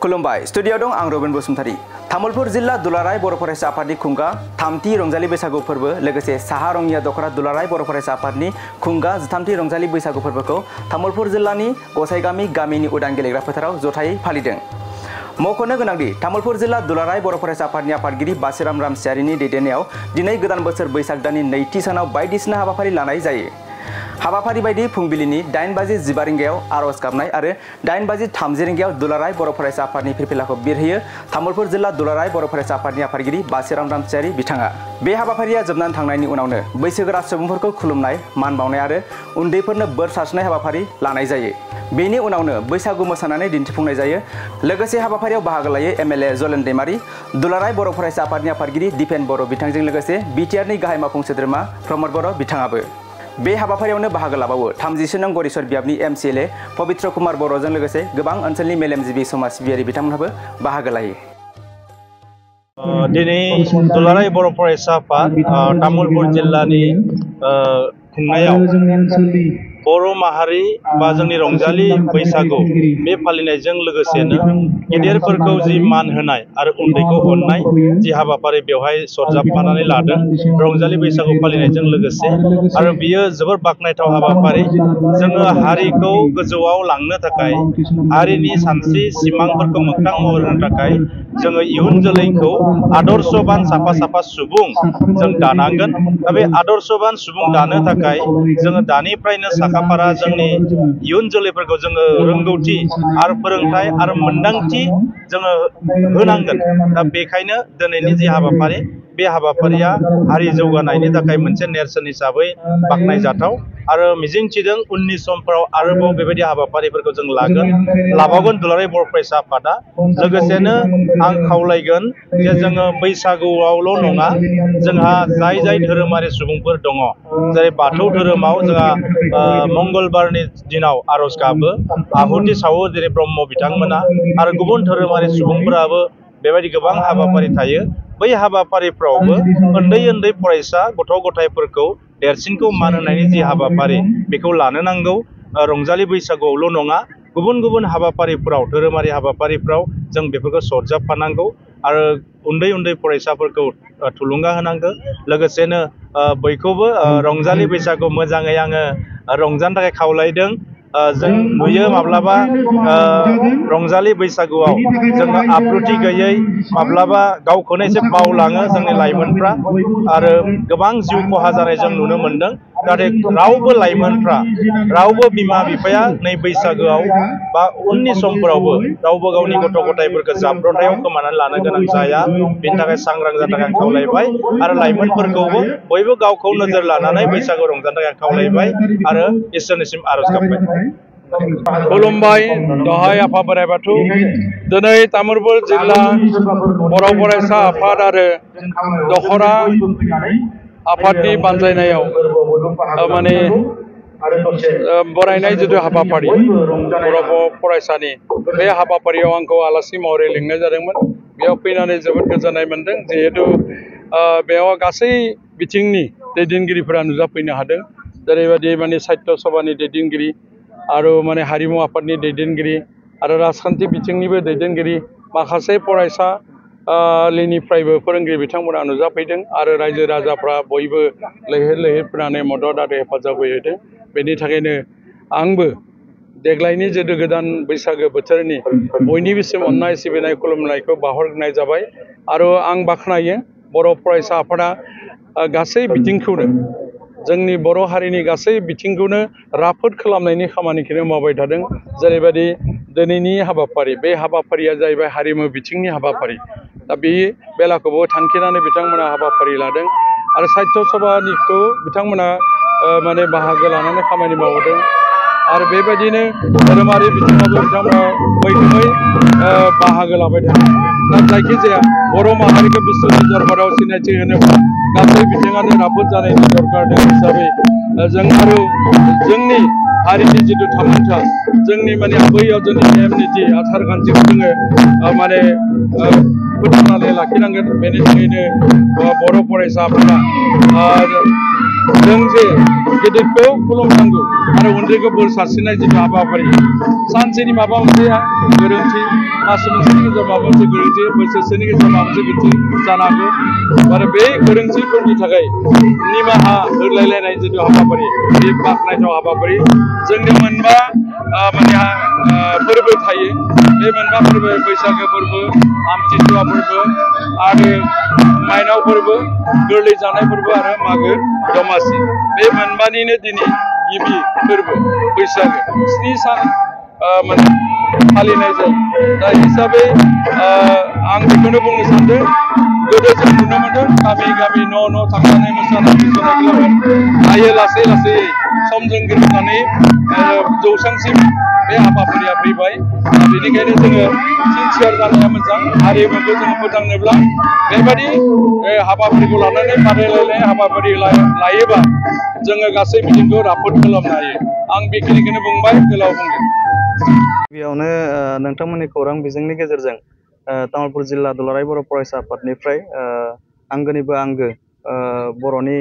खुलुमबाय स्टुडियो दं आं रबिन बसुमतारी। तामुलपुर जिल्ला दुलाराय बर' फरायसा आफादनि खुंगा थामथि रंजालि बैसागु फोरबो लोगोसे साहा रंगिया दखरा दुलाराय बर' फरायसा आफादनि खुंगा जिथामथि रंजालि बैसागु फोरबोखौ तामुलपुर जिल्लानि गसाइगामि गामिनि उदां गेलेग्रा फोथाराव जथायै फालिदों। मख'नो गोनांदि तामुलपुर जिल्ला दुलाराय बर' फरायसा आफादनि आफादगिरि बासिराम रामसियारिनि दैदेननायाव दिनै गोदान बोसोर बैसाग दाननि नैथि सानाव बायदिसिना हाबाफारि लानाय जायो। हाबाफारि बायदि फुंबिलिनि 8:15 रिंगायाव आरज गाबनाय आरो 8:30 रिंगायाव दुलाराय बर' फरायसा आफादनि फिरफिलाखौ बिरहोयो तामुलपुर जिल्ला दुलाराय बर' फरायसा आफादनि आफादगिरि बासिराम रामसियारि बिथाङा। बे हाबाफारिया जोबनानै थांनायनि उनावनो बैसोगोरा सुबुंफोरखौ खुलुमनाय मान बावनाय आरो उन्दैफोरनो बोर सारस्रिनाय हाबाफारि लानाय जायो। बेनि उनावनो बैसागु मोसानानै दिन्थिफुंनाय जायो। लोगोसे हाबाफारियाव बाहागो लायो एमएलए जलेन दैमारि, दुलाराय बर' फरायसा आफादनि आफादगिरि दिपेन बर' बिथांजों लोगोसे बिटिआरनि गाहाय मावफुं सोद्रोमा प्रमद बर' बिथाङाबो। बे हाबाफारियावनो बाहागो लाबावो 33 नं गरेश्वर बियाबनि एमसिएलए पबित्र कुमार बर'जों लोगोसे गोबां ओनसोलनि मेलेमजिबि समाज सिबियारि बिथांमोनहाबो बाहागो लायो। दिनै दुलाराय बर' फरायसा आफाद तामुलपुर जिल्लानि खुंनायाव बर' माहारि बा जोंनि रंजालि बैसागु बे फालिनायजों लोगोसेनो गेदेरफोरखौ जि मान होनाय आरो उन्दैखौ अननाय जि हाबाफारि बेवहाय सरजाबफानानै लादों रंजालि बैसागु फालिनायजों लोगोसे। आरो बियो जोबोर बाख्नायथाव हाबाफारि। जोङो हारिखौ गोजौआव लांनो थाखाय हारिनि सानस्रि सिमांफोरखौ मोगथां महर होनो थाखाय जोङो इयुन जोलैखौ आदर्शबान साफा सुबुं जों दानांगोन। दा बे आदर्शबान सुबुं दानो थाखाय जोङो दानिफ्रायनो साखाफारा जोंनि इयुन जोलैफोरखौ जोङो रोंगौथि आरो फोरोंथाय आरो मोन्दांथि जोङो होनांगोन। दा बेखायनो दिनैनि जि हाबाफारि बे हाबाफारिया हारि जौगानायनि थाखाय मोनसे नेरसोन हिसाबै बाख्नायजाथाव आरो मिजिंथिदों उननि समफोराव आरोबाव बेबायदि हाबाफारिफोरखौ जों लाबावगोन दुलाराय बर' फरायसा आफादा। लोगोसेनो आं खावलायगोन जे जोङो बैसागुआवल' नङा, जोंहा जाय धोरोमारि सुबुंफोर दङ, जेरै बाथौ धोरोमाव जोंहा मंगलबारनि दिनाव आरज गाबो, आहुति सावो जेरै ब्रह्म बिथांमोना, आरो गुबुन धोरोमारि सुबुंफोराबो बेबायदि गोबां हाबाफारि थायो। बै हाबाफारिफ्रावबो उन्दै फरायसा गथ' गथायफोरखौ देरसिनखौ मान होनायनि जि हाबाफारि बेखौ लानो नांगौ। रंजालि बैसागुआवल' नङा, गुबुन हाबाफारिफ्राव धोरोमारि हाबाफारिफ्राव जों बेफोरखौ सरजाबफानांगौ आरो उन्दै फरायसाफोरखौ थुलुंगा होनांगौ। लोगोसेनो बयखौबो रंजालि बैसागु मोजाङै आङो रंजानो थाखाय खावलायदों। जों नुयो माब्लाबा रंजालि बैसागुआव जोङो आब्रुथि गैयै माब्लाबा गावखौनो एसे बावलाङो जोंनि लाइमोनफ्रा आरो गोबां जिउ खहा जानाय जों नुनो मोनदों। नाथाय रावबो लाइमोनफ्रा, रावबो बिमा बिफाया नै बैसागोआव बा उननि समफोरावबो रावबो गावनि गथ' गथायफोरखौ जाब्रथायाव खोमानानै लानो गोनां जाया। बेनि थाखाय सांग्रां जानो थाखाय आं खावलायबाय आरो लाइमोनफोरखौबो बयबो गावखौ नोजोर लानानै बैसागु रंजानो थाखाय आं खावलायबाय आरो इसोरनिसिम आरज गाबबाय। खुलुमबाय दहाय आफा बोराइ बाथौ। दिनै तामुलपुर जिल्ला बर' फरायसा आफाद आरो दखरा आफादनि बानजायनायाव माने बरायनाय जिथु हाबाफारि बर' फरायसानि, बे हाबाफारियाव आंखौ आलासि महरै लिंनाय जादोंमोन। बेयाव फैनानै जोबोद गोजोननाय मोन्दों। जिहेतु बेयाव गासै बिथिंनि दैदेनगिरिफोरा नुजाफैनो हादों। जेरैबायदि माने साहित्य सभानि दैदेनगिरि आरो माने हारिमु आफादनि दैदेनगिरि आरो राजखान्थि बिथिंनिबो दैदेनगिरि, माखासे फरायसालिनिफ्रायबो फोरोंगिरि बिथांमोना नुजाफैदों आरो रायजो राजाफ्रा बयबो लैहोर फैनानै मदद आरो हेफाजाब होदों। बेनि थाखायनो आंबो देग्लायनि जितु गोदान बैसागो बोथोरनि बयनिबोसिम अननाय सिबिनाय खुलुमनायखौ बावहरनाय जाबाय। आरो आं बाख्नायो बर' फरायसा आफादा गासै बिथिंखौनो, जोंनि बर' हारिनि गासै बिथिंखौनो राफोद खालामनायनि खामानिखौनो मावबाय थादों। जेरैबायदि दिनैनि हाबाफारि, बे हाबाफारिया जाहैबाय हारिमु बिथिंनि हाबाफारि। दा बे बेलाखौबो थांखिनानै बिथांमोना हाबाफारि लादों आरो साहित्य सभानिखौ बिथांमोना माने बाहागो लानानै खामानि मावदों। आरो बेबायदिनो धोरोमारि बिथिङावबो बिथांमोना मैखोमै बाहागो लाबाय दं। दा जायखिजाया बर' माहारिखौ बिश्वनि दरबाराव सिनायथि होनोब्ला गासै बिथिङानो राफोद जानायनि दरकार दं हिसाबै जों आरो जोंनि हारिनि जिथु थामोनथा, जोंनि माने आबै आजौनि नेम निथि आसार खान्थिखौ जोङो माने फोथांनानै लाखिनांगोन। बेनि थाखायनो बर' फरायसाफोरा जों जे गेदेरखौ खुलुमनांगौ आरो उन्दैखौ बोर सारस्रिनाय जिथु हाबाफारि सानसेनि माबा मोनसे गोरोन्थि मास मोनसेनि गेजेराव माबा मोनसे गोरोन्थि बोसोरसेनि गेजेराव माबा मोनसे गोरोन्थि जानो हागौ आरो बे गोरोन्थिफोरनि थाखाय निमाहा होलायलायनाय जिथु हाबाफारि बे बाख्नायथाव हाबाफारि जोंनि मोनबा फोरबो थायो बे मोनबा फोरबो बैसागो फोरबो आमथिसुवा फोरबो आरो माइनाव फोरबो गोरलै जानाय फोरबो आरो मागो दमासि बे मोनबानिनो दिनै गिबि फोरबो बैसागो 7 सान फालिनाय जायो दा हिसाबै आं बेखौनो बुंनो सानदों गोदो जों नुनो मोनदों गामि गामि न' थांनानै मोसानाय मुसुरनाय दायो लासै लासै समजों गोरोबनानै जौसांसिम बे हाबाफारिया फैबाय बेनिखायनो जोङो सिनसियार जानाया मोजां हारिमुखौ जोङो फोथांनोब्ला बेबायदि हाबाफारिखौ लानानै बादायलायनाय हाबाफारि लायोबा जोङो गासै बिथिंखौ राफोद खालामनो हायो आं बेखिनिखौनो बुंबाय गोलाव बुंदों गिबियावनो नोंथांमोननि खौरां बिजोंनि गेजेरजों तामुलपुर जिल्ला दुलाराय बर' फरायसा आफादनिफ्राय आंगोनिबो आंगो बर'नि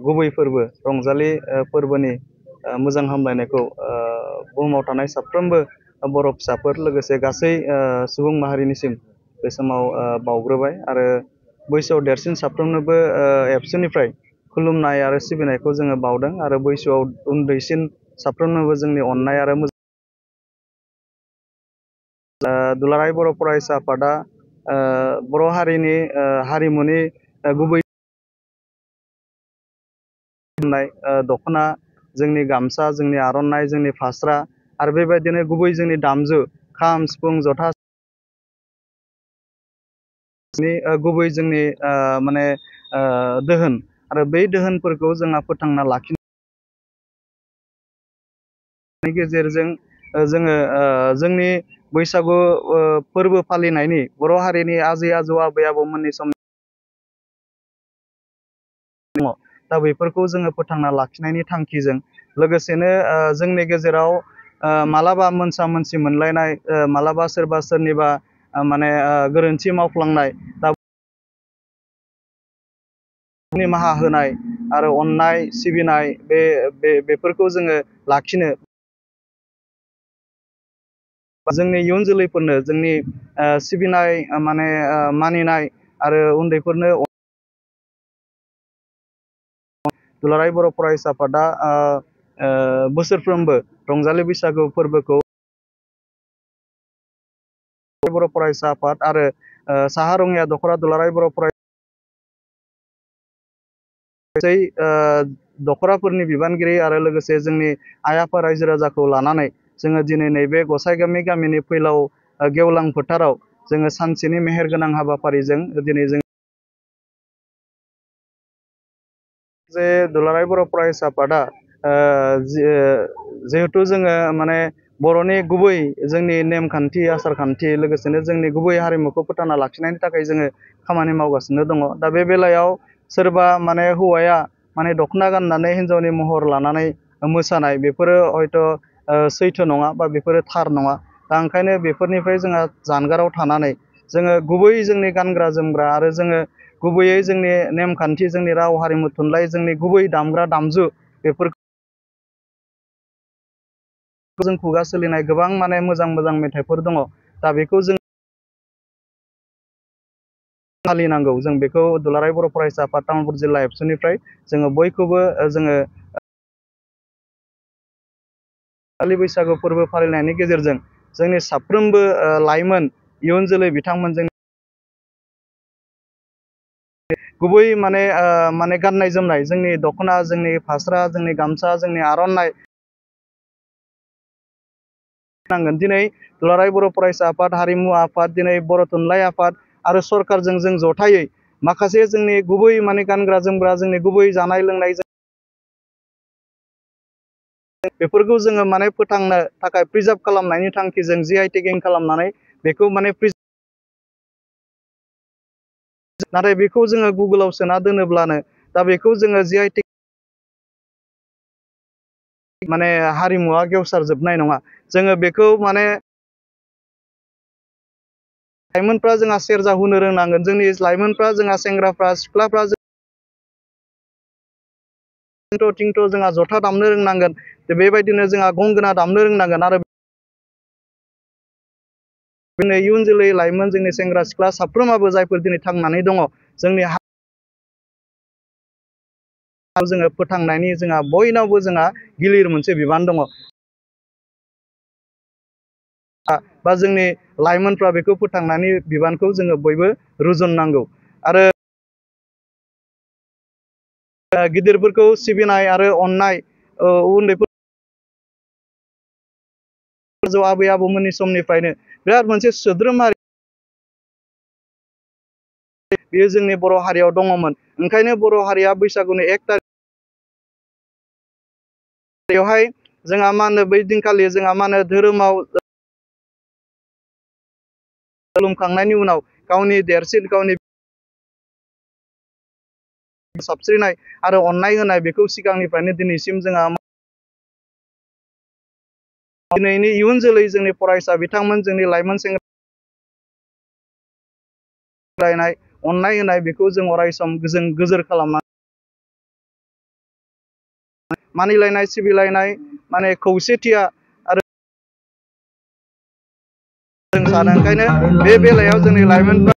गुबै फोरबो रंजालि फोरबोनि मोजां हामलायनायखौ बुहुमाव थानाय साफ्रोमबो बर' फिसाफोर लोगोसे गासै सुबुं माहारिनिसिम बे समाव बावग्रोबाय आरो बैसोआव देरसिन साफ्रोमनोबो एबसुनिफ्राय खुलुमनाय आरो सिबिनायखौ जोङो बावदों आरो बैसोआव उन्दैसिन साफ्रोमनोबो जोंनि अननाय आरो दुलाराय बर' फरायसा आफादा बर' हारिनि हारिमुनि गुबै दख'ना जोंनि गामसा जोंनि आर'नाइ जोंनि फास्रा आरो बेबायदिनो गुबै जोंनि दामजु खाम सिफुं जथा गुबै जोंनि दोहोन आरो बै दोहोनफोरखौ जोंहा फोथांना लाखिनायनि गेजेरजों जोङो जोंनि बैसागु फोरबो फालिनायनि बर' हारिनि आजै आजौ आबै आबौमोननि सम दङ दा बेफोरखौ जोङो फोथांना लाखिनायनि थांखिजों लोगोसेनो जोंनि गेजेराव मालाबा मोनसा मोनसि मोनलायनाय मालाबा सोरबा सोरनिबा गोरोन्थि मावफ्लांनाय दा निमाहा होनाय आरो अननाय सिबिनाय बेफोरखौ जोङो लाखिनो जोंनि इयुन जोलैफोरनो जोंनि सिबिनाय मानिनाय आरो उन्दैफोरनो दुलाराय बर' फरायसा आफादा बोसोरफ्रोमबो रंजालि बैसागु फोरबोखौ बर' फरायसा आफाद आरो साहा रङिया दख'रा दुलाराय बर' दख'राफोरनि बिबानगिरि आरो लोगोसे जोंनि आइ आफा रायजो राजाखौ लानानै जोङो दिनै नैबे गसाइगामि गामिनि फैलाव गेवलां फोथाराव जोङो सानसेनि मेहेरगोनां हाबाफारिजों दिनै जों जे दुलाराय बर' फरायसा आफादा जिहेथु जोङो बर'नि गुबै जोंनि नेमखान्थि आसारखान्थि लोगोसेनो जोंनि गुबै हारिमुखौ फोथांना लाखिनायनि थाखाय जोङो खामानि मावगासिनो दङ दा बे बेलायाव सोरबा हौवाया दख'ना गाननानै हिन्जावनि महर लानानै मोसानाय बेफोरो हयथ' सैथो नङा बा बेफोरो थार नङा दा ओंखायनो बेफोरनिफ्राय जोंहा जानगाराव थानानै जोङो गुबै जोंनि गानग्रा जोमग्रा आरो जोङो गुबैयै जोंनि नेमखान्थि जोंनि राव हारिमु थुनलाइ जोंनि गुबै दामग्रा दामजु बेफोरखौ जों खुगा सोलिनाय गोबां मोजां मोजां मेथाइफोर दङ दा बेखौ जों फालिनांगौ जों बेखौ दुलाराय बर' फरायसा आफाद तामुलपुर जिल्ला एबसुनिफ्राय जोङो बयखौबो जोङो बैसागु फोरबो फालिनायनि गेजेरजों जोंनि साफ्रोमबो लाइमोन इयुन जोलै बिथांमोनजों गुबै गाननाय जोमनाय जोंनि दख'ना जोंनि फास्रा जोंनि गामसा जोंनि आर'नाइ नांगोन दिनै दुलाराय बर' फरायसा आफाद हारिमु आफाद दिनै बर' थुनलाइ आफाद आरो सरकारजों जों जथायै माखासे जोंनि गुबै गानग्रा जोमग्रा जोंनि गुबै जानाय लोंनाय बेफोरखौ जोङो फोथांनो थाखाय प्रिजार्भ खालामनायनि थांखिजों GI टेगिं खालामनानै बेखौ नाथाय बेखौ जोङो गुगोलाव सोना दोनोब्लानो दा बेखौ जोङो GI टेग हारिमुवा गेवसारजोबनाय नङा जोङो बेखौ लाइमोनफ्रा जोंहा सेरजा हुनो रोंनांगोन जोंनि लाइमोनफ्रा जोंहा सेंग्राफ्रा सिख्लाफ्रा थिंथ' जोंहा जथा दामनो रोंनांगोन बेबायदिनो जोंहा गंगोना दामनो रोंनांगोन आरो दिनै इयुन जोलै लाइमोन जोंनि सेंग्रा सिख्ला साफ्रोमाबो जायफोर दिनै थांनानै दङ जोंनि जोङो फोथांनायनि जोंहा बयनावबो जोंहा गिलिर मोनसे बिबान दङ बा जोंनि लाइमोनफ्रा बेखौ फोथांनायनि बिबानखौ जोङो बयबो रुजुननांगौ आरो गिदिरफोरखौ सिबिनाय आरो अननाय उन्दैफोर आबै आबौमोननि समनिफ्रायनो बिराद मोनसे सोद्रोमारि बेयो जोंनि बर' हारियाव दङमोन ओंखायनो बर' हारिया बैसागुनि 1 थारिख बेवहाय जोंहा मा होनो बै दिनखालि जोंहा मा होनो धोरोमाव खुलुमखांनायनि उनाव गावनि देरसिन गावनि साबस्रिनाय आरो अननाय होनाय बेखौ सिगांनिफ्रायनो दिनैसिम जोंहा दिनैनि इयुन जोलै जोंनि फरायसा बिथांमोन जोंनि लाइमोन सेंग्रा अननाय होनाय बेखौ जों अरायसम जों गोजोर खालामनानै मानिलायनाय सिबिलायनाय माने खौसेथिया आरो जों सानो ओंखायनो बे बेलायाव जोंनि लाइमोनफ्रा